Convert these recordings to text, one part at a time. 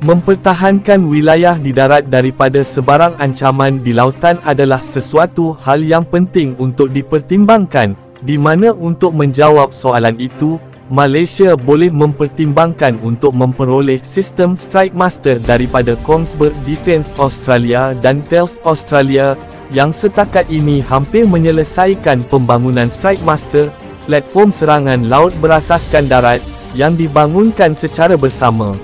Mempertahankan wilayah di darat daripada sebarang ancaman di lautan adalah sesuatu hal yang penting untuk dipertimbangkan, di mana untuk menjawab soalan itu, Malaysia boleh mempertimbangkan untuk memperoleh sistem Strike Master daripada Kongsberg Defence Australia dan Thales Australia, yang setakat ini hampir menyelesaikan pembangunan Strike Master, platform serangan laut berasaskan darat, yang dibangunkan secara bersama.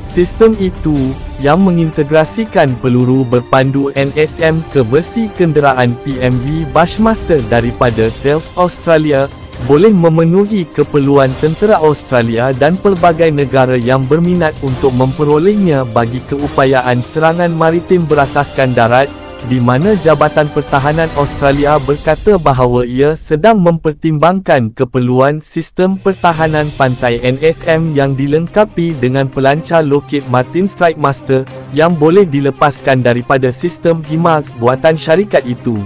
Sistem itu, yang mengintegrasikan peluru berpandu NSM ke versi kenderaan PMV Bushmaster daripada Thales Australia, boleh memenuhi keperluan tentera Australia dan pelbagai negara yang berminat untuk memperolehnya bagi keupayaan serangan maritim berasaskan darat, di mana Jabatan Pertahanan Australia berkata bahawa ia sedang mempertimbangkan keperluan sistem pertahanan pantai NSM yang dilengkapi dengan pelancar Lockheed Martin Strike Master, yang boleh dilepaskan daripada sistem HIMARS buatan syarikat itu.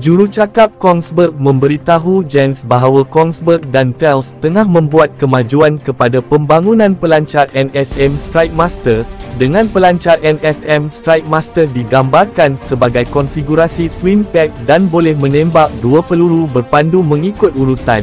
Jurucakap Kongsberg memberitahu Jens bahawa Kongsberg dan Thales tengah membuat kemajuan kepada pembangunan pelancar NSM Strike Master, dengan pelancar NSM Strike Master digambarkan sebagai konfigurasi twin pack dan boleh menembak dua peluru berpandu mengikut urutan.